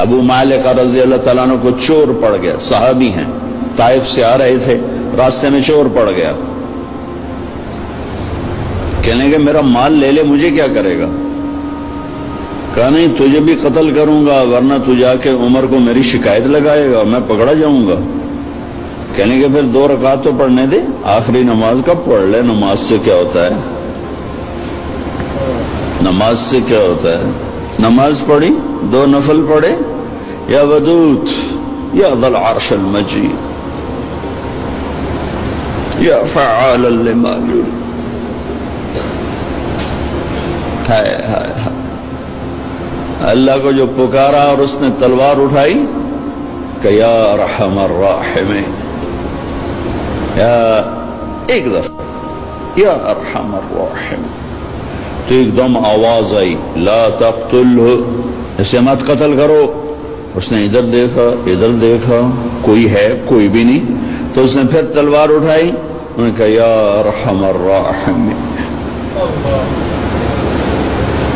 ابو مالک رضی اللہ تعالیٰ عنہ کو چور پڑ گیا، صحابی ہیں، طائف سے آ رہے تھے، راستے میں چور پڑ گیا، کہنے کہ میرا مال لے لے، مجھے کیا کرے گا؟ کہا نہیں، تجھے بھی قتل کروں گا، ورنہ تو جا کے عمر کو میری شکایت لگائے گا، میں پکڑا جاؤں گا۔ کہنے کہ پھر 2 رکعت تو پڑھنے دے، آخری نماز کا پڑھ لے، نماز سے کیا ہوتا ہے؟ نماز سے کیا ہوتا ہے؟ نماز پڑھی، 2 نفل پڑھے، یا ودود یا ذا العرش المجید یا فعالا لما یرید۔ ہائے ہائے ہائے، اللہ کو جو پکارا اور اس نے تلوار اٹھائی کہ یا ارحم الراحمین، یا ایک دفعہ یا ارحم الراحمین، تو ایک دم آواز آئی لا تقتلہ، اسے مت قتل کرو۔ اس نے ادھر دیکھا ادھر دیکھا، کوئی ہے؟ کوئی بھی نہیں۔ تو اس نے پھر تلوار اٹھائی، انہوں نے کہا یا ارحم الراحمین۔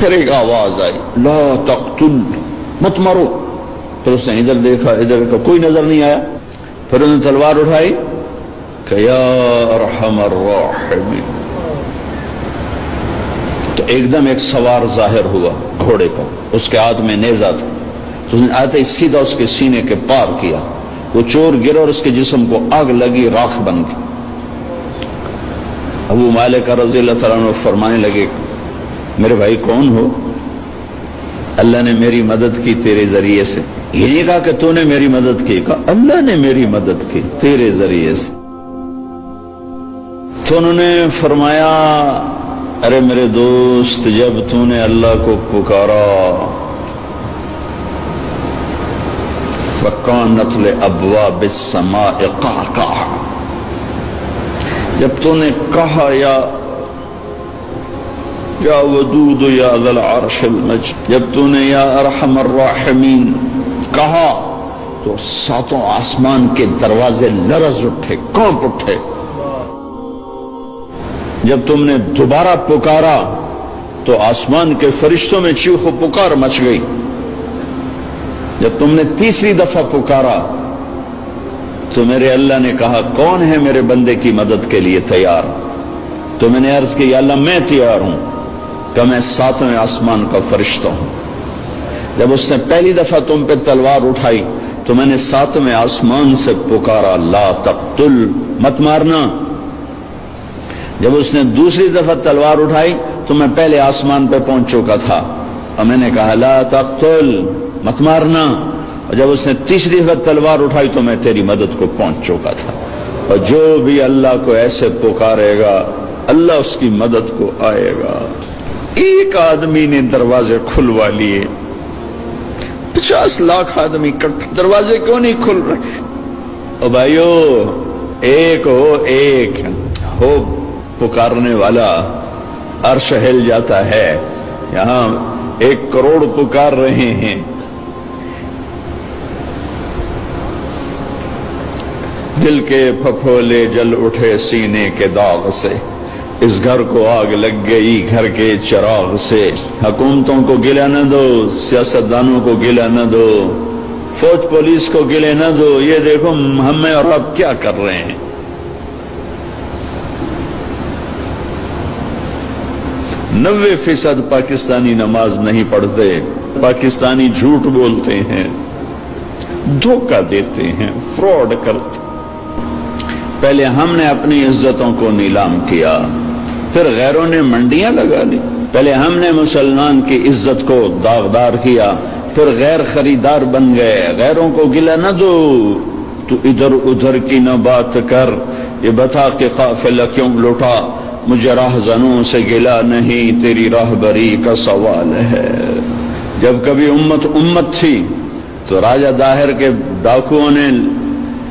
پھر ایک آواز آئی لا تقتل، مت مارو۔ پھر اس نے ادھر دیکھا ادھر دیکھا، کوئی نظر نہیں آیا۔ پھر انہوں نے تلوار اٹھائی کہ یا ارحم الراحمین۔ تو ایک دم ایک سوار ظاہر ہوا گھوڑے پر، اس کے ہاتھ میں نیزہ تھا، تو اس نے آتے ہی سیدھا اس کے سینے کے پار کیا، وہ چور گر اور اس کے جسم کو آگ لگی، راکھ بن گئی۔ ابو مالک رضی اللہ تعالیٰ عنہ فرمانے لگے میرے بھائی کون ہو؟ اللہ نے میری مدد کی تیرے ذریعے سے۔ یہ نہیں کہا کہ تو نے میری مدد کی، کہا اللہ نے میری مدد کی تیرے ذریعے سے۔ تو انہوں نے فرمایا ارے میرے دوست، جب تو نے اللہ کو پکارا فَكَانَتْ لِأَبْوَابِ السَّمَاءِ قَعْقَعًا، جب تو نے کہا یا ودود یا ذا العرش المجید، جب تو نے یا ارحم الراحمین کہا تو 7 آسمان کے دروازے لرز اٹھے، کانپ اٹھے۔ جب تم نے دوبارہ پکارا تو آسمان کے فرشتوں میں چیخ و پکار مچ گئی۔ جب تم نے تیسری دفعہ پکارا تو میرے اللہ نے کہا کون ہے میرے بندے کی مدد کے لیے تیار؟ تو میں نے عرض کی یا اللہ میں تیار ہوں، کہ میں 7ویں آسمان کا فرشتہ ہوں۔ جب اس نے پہلی دفعہ تم پہ تلوار اٹھائی تو میں نے 7ویں آسمان سے پکارا لا تقتل، مت مارنا۔ جب اس نے دوسری دفعہ تلوار اٹھائی تو میں پہلے آسمان پہ پہنچ چکا تھا اور میں نے کہا لا تقتل، مت مارنا۔ اور جب اس نے تیسری دفعہ تلوار اٹھائی تو میں تیری مدد کو پہنچ چکا تھا۔ اور جو بھی اللہ کو ایسے پکارے گا اللہ اس کی مدد کو آئے گا۔ ایک آدمی نے دروازے کھلوا لیے، 50 لاکھ آدمی دروازے کیوں نہیں کھل رہے؟ او بھائیو، ایک ہو پکارنے والا، عرش ہل جاتا ہے۔ یہاں 1 کروڑ پکار رہے ہیں، دل کے پھپھولے جل اٹھے سینے کے داغ سے، اس گھر کو آگ لگ گئی گھر کے چراغ سے۔ حکومتوں کو گلہ نہ دو، سیاستدانوں کو گلہ نہ دو، فوج پولیس کو گلہ نہ دو، یہ دیکھو ہمیں اور اب کیا کر رہے ہیں۔ 90% پاکستانی نماز نہیں پڑھتے، پاکستانی جھوٹ بولتے ہیں، دھوکہ دیتے ہیں، فراڈ کرتے۔ پہلے ہم نے اپنی عزتوں کو نیلام کیا، پھر غیروں نے منڈیاں لگا لی۔ پہلے ہم نے مسلمان کی عزت کو داغدار کیا، پھر غیر خریدار بن گئے۔ غیروں کو گلہ نہ دو، تو ادھر ادھر کی نہ بات کر، یہ بتا کہ قافلہ کیوں لوٹا، مجھے راہزنوں سے گلہ نہیں، تیری راہبری کا سوال ہے۔ جب کبھی امت تھی تو راجہ داہر کے ڈاکوؤں نے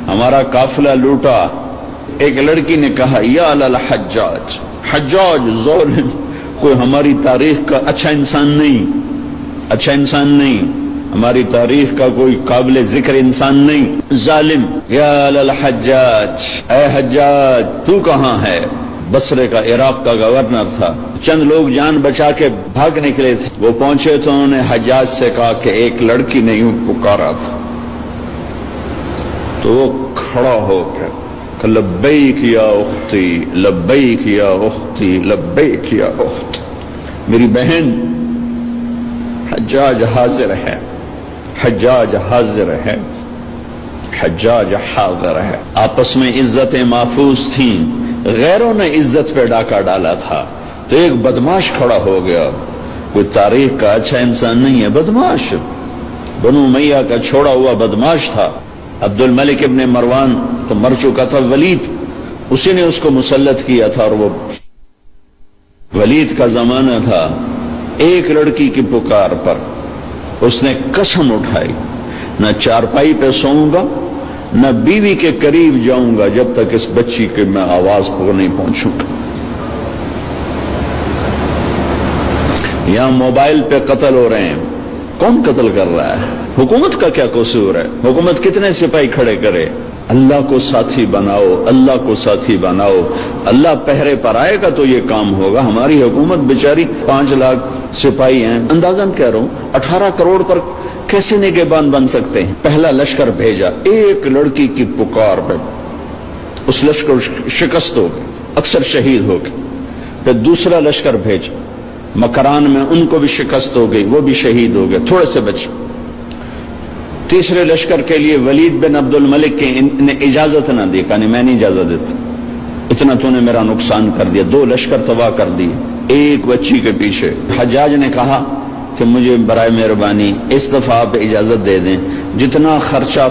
ہمارا قافلہ لوٹا۔ ایک لڑکی نے کہا یا للحجاج، حجاج ظالم، کوئی ہماری تاریخ کا اچھا انسان نہیں، ہماری تاریخ کا کوئی قابل ذکر انسان نہیں، ظالم۔ یا للحجاج، اے حجاج تو کہاں ہے؟ بصرے کا، عراق کا گورنر تھا. چند لوگ جان بچا کے بھاگ نکلے تھے. وہ پہنچے تو انہوں نے حجاج سے کہا کہ ایک لڑکی نے یوں پکارا تھا. تو وہ کھڑا ہو گیا کہ لبیک یا اختی، لبیک یا اختی، لبیک یا اخت. میری بہن حجاج حاضر ہے، حجاج حاضر ہے، حجاج حاضر ہے. آپس میں عزتیں محفوظ تھیں، غیروں نے عزت پہ ڈاکہ ڈالا تھا. تو ایک بدماش کھڑا ہو گیا، کوئی تاریخ کا اچھا انسان نہیں ہے، بدماش، بنو امیہ کا چھوڑا ہوا بدماش تھا. عبد الملک ابن مروان تو مر چکا تھا، ولید اسی نے اس کو مسلط کیا تھا. اور وہ ولید کا زمانہ تھا. ایک لڑکی کی پکار پر اس نے قسم اٹھائی، نہ چارپائی پہ سوؤں گا، نہ بیوی کے قریب جاؤں گا جب تک اس بچی کے میں آواز کو نہیں پہنچوں گا. یہاں موبائل پہ قتل ہو رہے ہیں، کون قتل کر رہا ہے؟ حکومت کا کیا قصور ہے؟ حکومت کتنے سپاہی کھڑے کرے؟ اللہ کو ساتھی بناؤ، اللہ کو ساتھی بناؤ. اللہ پہرے پر آئے گا تو یہ کام ہوگا. ہماری حکومت بیچاری 5 لاکھ سپاہی ہیں، اندازاً کہہ رہا ہوں 18 کروڑ پر کیسے نگہبان بن سکتے ہیں؟ پہلا لشکر بھیجا ایک لڑکی کی پکار پہ، اس لشکر شکست ہو گئی، اکثر شہید ہو گئے. پھر دوسرا لشکر بھیجا، مکران میں ان کو بھی شکست ہو گئی، وہ بھی شہید ہو گئے، تھوڑے سے بچے. تیسرے لشکر کے لیے ولید بن عبد الملک کے نے اجازت نہ دی، کہا میں نہیں اجازت دیتا، اتنا تو نے میرا نقصان کر دیا. 2 لشکر تباہ کر دیے ایک بچی کے پیچھے. حجاج نے کہا کہ مجھے برائے مہربانی اس دفعہ آپ اجازت دے دیں، جتنا خرچہ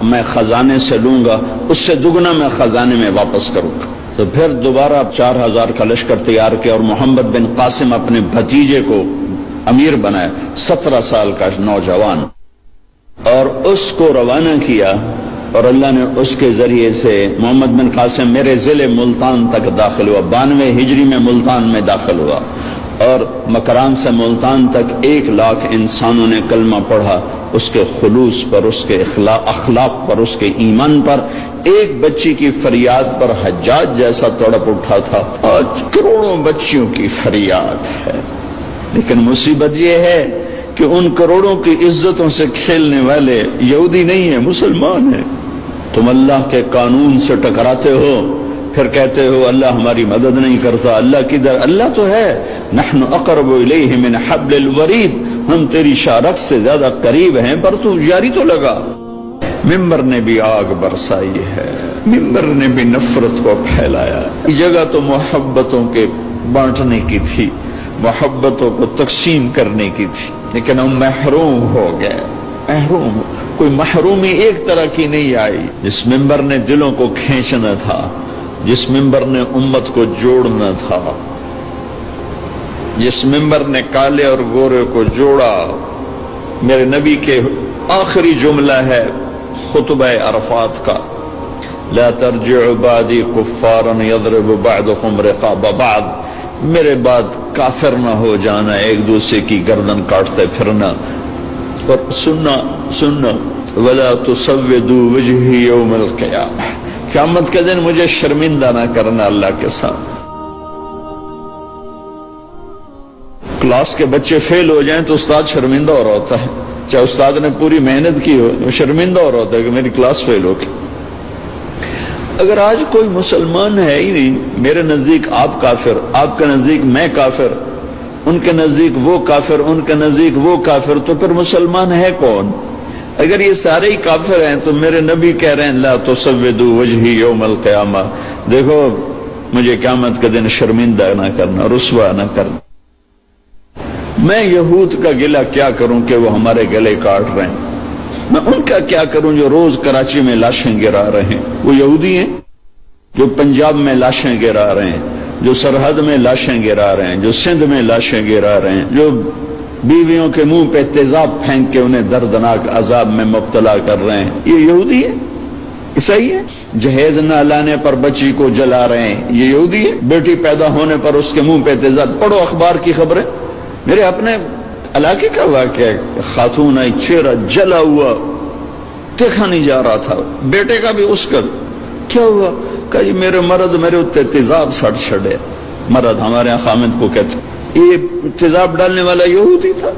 میں خزانے سے لوں گا اس سے دگنا میں خزانے میں واپس کروں گا. تو پھر دوبارہ 4000 کا لشکر تیار کیا اور محمد بن قاسم اپنے بھتیجے کو امیر بنایا، 17 سال کا نوجوان، اور اس کو روانہ کیا. اور اللہ نے اس کے ذریعے سے محمد بن قاسم میرے ضلع ملتان تک داخل ہوا. 92 ہجری میں ملتان میں داخل ہوا، اور مکران سے ملتان تک 1 لاکھ انسانوں نے کلمہ پڑھا. اس کے خلوص پر، اس کے اخلاق پر، اس کے ایمان پر. ایک بچی کی فریاد پر حجاج جیسا تڑپ اٹھا تھا. آج کروڑوں بچیوں کی فریاد ہے. لیکن مصیبت یہ ہے کہ ان کروڑوں کی عزتوں سے کھیلنے والے یہودی نہیں ہیں، مسلمان ہیں. تم اللہ کے قانون سے ٹکراتے ہو، پھر کہتے ہو اللہ ہماری مدد نہیں کرتا. اللہ کدھر؟ اللہ تو ہے. نحن اقرب الیہ من حبل الورید، ہم تیری شارخ سے زیادہ قریب ہیں، پر تو جاری تو لگا. ممبر نے بھی آگ برسائی ہے، ممبر نے بھی نفرت کو پھیلایا. یہ جگہ تو محبتوں کے بانٹنے کی تھی، محبتوں کو تقسیم کرنے کی تھی، لیکن ہم محروم ہو گئے. محروم، کوئی محرومی ایک طرح کی نہیں آئی. جس ممبر نے دلوں کو کھینچنا تھا، جس ممبر نے امت کو جوڑنا تھا، جس ممبر نے کالے اور گورے کو جوڑا. میرے نبی کے آخری جملہ ہے خطبہ عرفات کا، لا ترجعوا بعدی کفارا یضرب بعضکم رقاب بعض. میرے بعد کافر نہ ہو جانا، ایک دوسرے کی گردن کاٹتے پھرنا. اور سننا ولا تسودوا وجہی یوم القیامہ، قیامت کے دن مجھے شرمندہ نہ کرنا اللہ کے ساتھ. کلاس کے بچے فیل ہو جائیں تو استاد شرمندہ ہو رہا ہوتا ہے، چاہے استاد نے پوری محنت کی ہو، وہ شرمندہ ہو رہا ہوتا ہے کہ میری کلاس فیل ہو گئی. اگر آج کوئی مسلمان ہے ہی نہیں، میرے نزدیک آپ کافر، آپ کے نزدیک میں کافر، ان کے نزدیک وہ کافر، ان کے نزدیک وہ کافر، تو پھر مسلمان ہے کون؟ اگر یہ سارے ہی کافر ہیں تو میرے نبی کہہ رہے ہیں لا تسودوا وجہی یوم القیامہ، دیکھو مجھے قیامت کے دن شرمندہ نہ کرنا، رسوا نہ کرنا. میں یہود کا گلہ کیا کروں کہ وہ ہمارے گلے کاٹ رہے ہیں، میں ان کا کیا کروں جو روز کراچی میں لاشیں گرا رہے ہیں. وہ یہودی ہیں جو پنجاب میں لاشیں گرا رہے ہیں، جو سرحد میں لاشیں گرا رہے ہیں، جو سندھ میں لاشیں گرا رہے ہیں، جو بیویوں کے منہ پہ تیزاب پھینک کے انہیں دردناک عذاب میں مبتلا کر رہے ہیں. یہ یہودی ہے؟ عیسائی ہے؟ جہیز نہ لانے پر بچی کو جلا رہے ہیں، یہ یہودی ہے؟ بیٹی پیدا ہونے پر اس کے منہ پہ تیزاب. پڑھو اخبار کی خبریں. میرے اپنے علاقے کا واقعہ ہے، خاتون آئی، چہرہ جلا ہوا، دیکھا نہیں جا رہا تھا، بیٹے کا بھی اس کا. کیا ہوا؟ کہا یہ میرے مرد میرے اتنے تیزاب سڑ چھڑے. مرد ہمارے یہاں خامد کو کہتے. یہ تیزاب ڈالنے والا یہودی تھا.